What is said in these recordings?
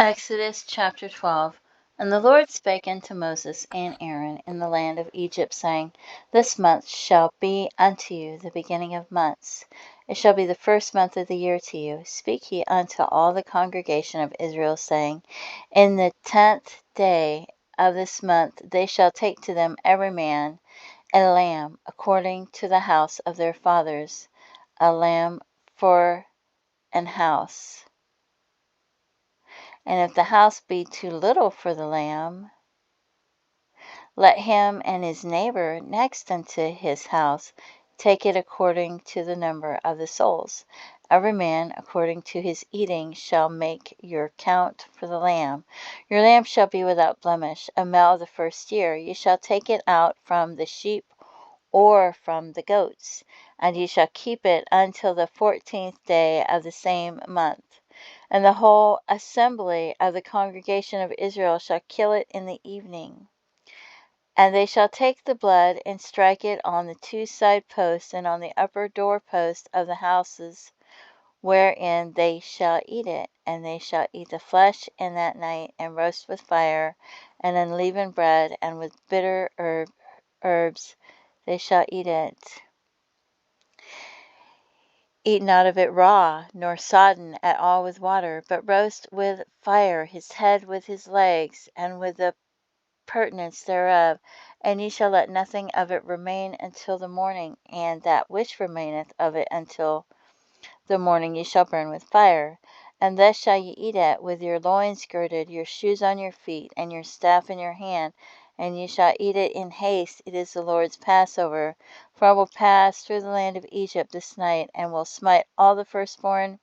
Exodus chapter 12. And the Lord spake unto Moses and Aaron in the land of Egypt, saying, This month shall be unto you the beginning of months. It shall be the first month of the year to you. Speak ye unto all the congregation of Israel, saying, In the 10th day of this month they shall take to them every man a lamb, according to the house of their fathers, a lamb for an house. And if the house be too little for the lamb, let him and his neighbor next unto his house take it according to the number of the souls. Every man according to his eating shall make your count for the lamb. Your lamb shall be without blemish, a male of the first year. You shall take it out from the sheep or from the goats, and ye shall keep it until the 14th day of the same month. And the whole assembly of the congregation of Israel shall kill it in the evening. And they shall take the blood and strike it on the two side posts and on the upper door post of the houses wherein they shall eat it. And they shall eat the flesh in that night, and roast with fire, and unleavened bread, and with bitter herbs they shall eat it. Eat not of it raw, nor sodden at all with water, but roast with fire his head with his legs, and with the purtenance thereof. And ye shall let nothing of it remain until the morning, and that which remaineth of it until the morning ye shall burn with fire. And thus shall ye eat it, with your loins girded, your shoes on your feet, and your staff in your hand. And ye shall eat it in haste. It is the Lord's Passover. For I will pass through the land of Egypt this night, and will smite all the firstborn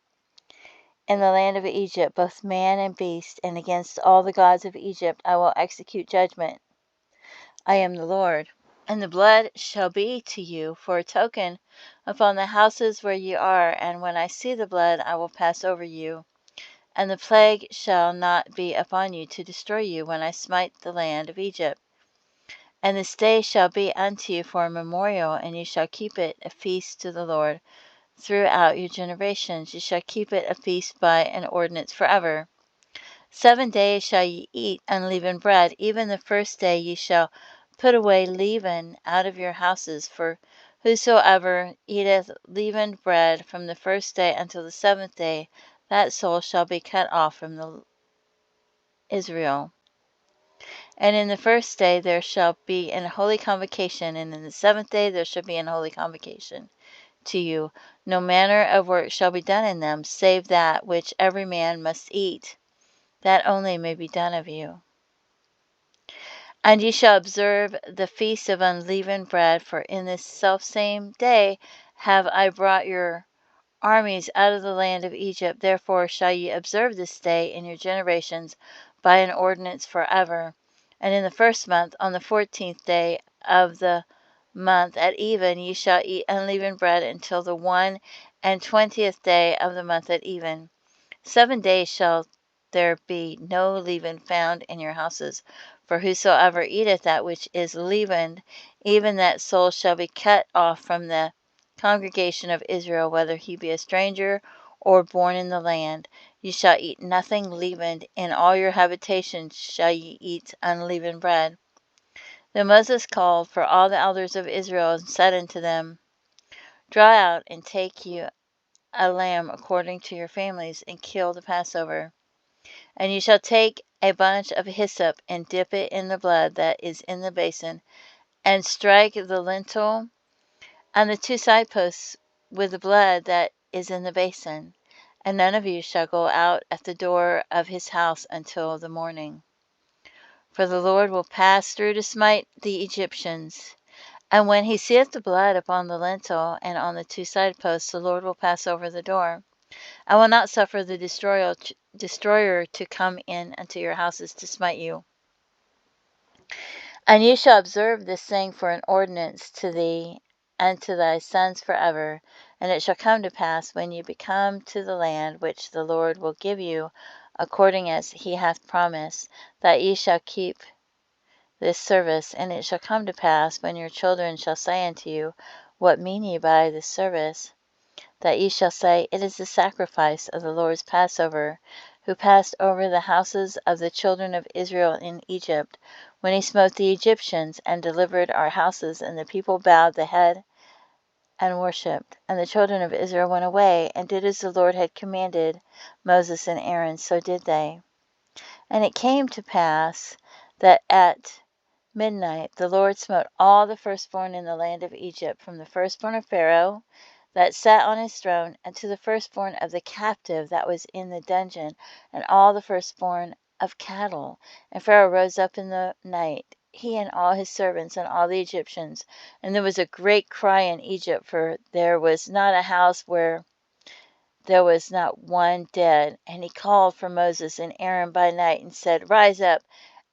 in the land of Egypt, both man and beast, and against all the gods of Egypt I will execute judgment. I am the Lord. And the blood shall be to you for a token upon the houses where ye are, and when I see the blood I will pass over you. And the plague shall not be upon you to destroy you when I smite the land of Egypt. And this day shall be unto you for a memorial, and you shall keep it a feast to the Lord throughout your generations. You shall keep it a feast by an ordinance forever. 7 days shall ye eat unleavened bread. Even the first day ye shall put away leaven out of your houses. For whosoever eateth leavened bread from the first day until the 7th day, that soul shall be cut off from Israel. And in the first day there shall be an holy convocation, and in the 7th day there shall be an holy convocation to you. No manner of work shall be done in them, save that which every man must eat. That only may be done of you. And ye shall observe the feast of unleavened bread, for in this selfsame day have I brought your armies out of the land of Egypt. Therefore shall ye observe this day in your generations by an ordinance forever. And in the first month, on the 14th day of the month at even, ye shall eat unleavened bread until the 21st day of the month at even. 7 days shall there be no leaven found in your houses. For whosoever eateth that which is leavened, even that soul shall be cut off from the congregation of Israel, whether he be a stranger or born in the land. You shall eat nothing leavened. In all your habitations shall ye eat unleavened bread. Then Moses called for all the elders of Israel, and said unto them, Draw out and take you a lamb according to your families, and kill the Passover. And you shall take a bunch of hyssop, and dip it in the blood that is in the basin, and strike the lintel and the two side posts with the blood that is in the basin. And none of you shall go out at the door of his house until the morning. For the Lord will pass through to smite the Egyptians. And when he seeth the blood upon the lintel and on the two side posts, the Lord will pass over the door. I will not suffer the destroyer to come in unto your houses to smite you. And you shall observe this thing for an ordinance to thee and to thy sons forever. And it shall come to pass, when you become to the land which the Lord will give you, according as he hath promised, that ye shall keep this service. And it shall come to pass, when your children shall say unto you, What mean ye by this service? that ye shall say, It is the sacrifice of the Lord's Passover, who passed over the houses of the children of Israel in Egypt, when he smote the Egyptians, and delivered our houses. And the people bowed the head and worshipped. And the children of Israel went away, and did as the Lord had commanded Moses and Aaron, so did they. And it came to pass that at midnight the Lord smote all the firstborn in the land of Egypt, from the firstborn of Pharaoh that sat on his throne, and to the firstborn of the captive that was in the dungeon, and all the firstborn of cattle. And Pharaoh rose up in the night, he and all his servants and all the Egyptians. And there was a great cry in Egypt, for there was not a house where there was not one dead. And he called for Moses and Aaron by night, and said, Rise up,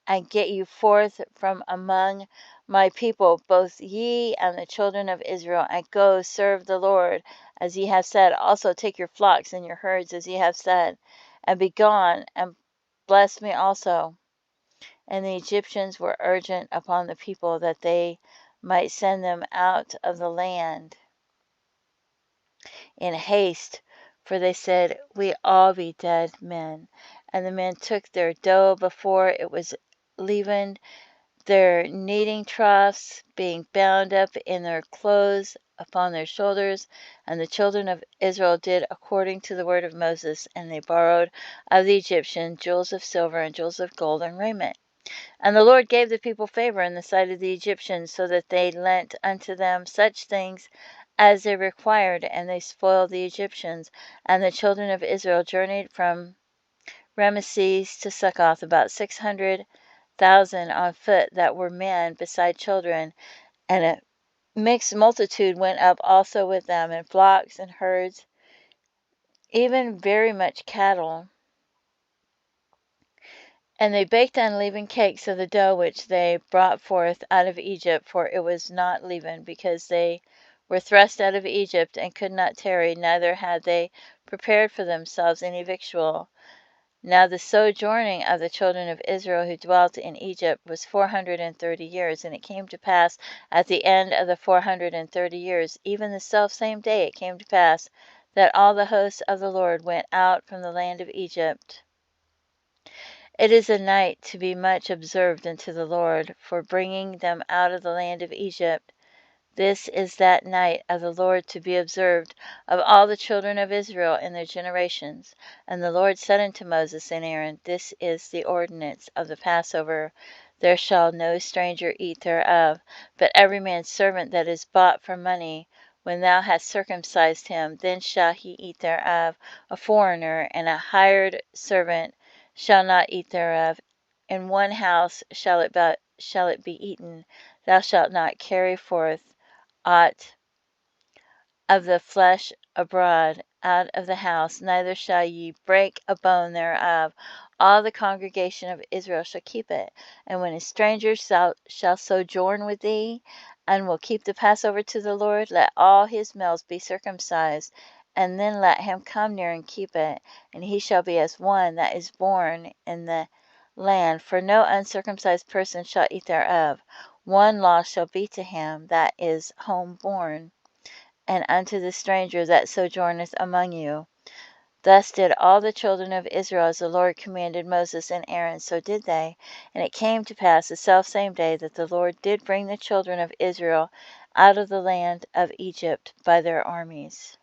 and get you forth from among my people, both ye and the children of Israel, and go serve the Lord, as ye have said. Also take your flocks and your herds, as ye have said, and be gone, and bless me also. And the Egyptians were urgent upon the people, that they might send them out of the land in haste, for they said, We all be dead men. And the men took their dough before it was leavened, their kneading troughs being bound up in their clothes upon their shoulders. And the children of Israel did according to the word of Moses, and they borrowed of the Egyptians jewels of silver and jewels of gold and raiment. And the Lord gave the people favor in the sight of the Egyptians, so that they lent unto them such things as they required, and they spoiled the Egyptians. And the children of Israel journeyed from Ramesses to Succoth, about 600,000 on foot that were men, beside children. And a mixed multitude went up also with them, and flocks and herds, even very much cattle. And they baked unleavened cakes of the dough which they brought forth out of Egypt, for it was not leavened, because they were thrust out of Egypt, and could not tarry, neither had they prepared for themselves any victual. Now the sojourning of the children of Israel who dwelt in Egypt was 430 years. And it came to pass at the end of the 430 years, even the selfsame day it came to pass, that all the hosts of the Lord went out from the land of Egypt. It is a night to be much observed unto the Lord, for bringing them out of the land of Egypt. This is that night of the Lord to be observed of all the children of Israel in their generations. And the Lord said unto Moses and Aaron, This is the ordinance of the Passover. There shall no stranger eat thereof, but every man's servant that is bought for money. When thou hast circumcised him, then shall he eat thereof. A foreigner and a hired servant shall not eat thereof. In one house shall it be eaten. Thou shalt not carry forth aught of the flesh abroad out of the house, neither shall ye break a bone thereof. All the congregation of Israel shall keep it. And when a stranger shall sojourn with thee, and will keep the Passover to the Lord, let all his males be circumcised, and then let him come near and keep it. And he shall be as one that is born in the land, for no uncircumcised person shall eat thereof. One law shall be to him that is home born, and unto the stranger that sojourneth among you. Thus did all the children of Israel, as the Lord commanded Moses and Aaron, so did they. And it came to pass the selfsame day that the Lord did bring the children of Israel out of the land of Egypt by their armies.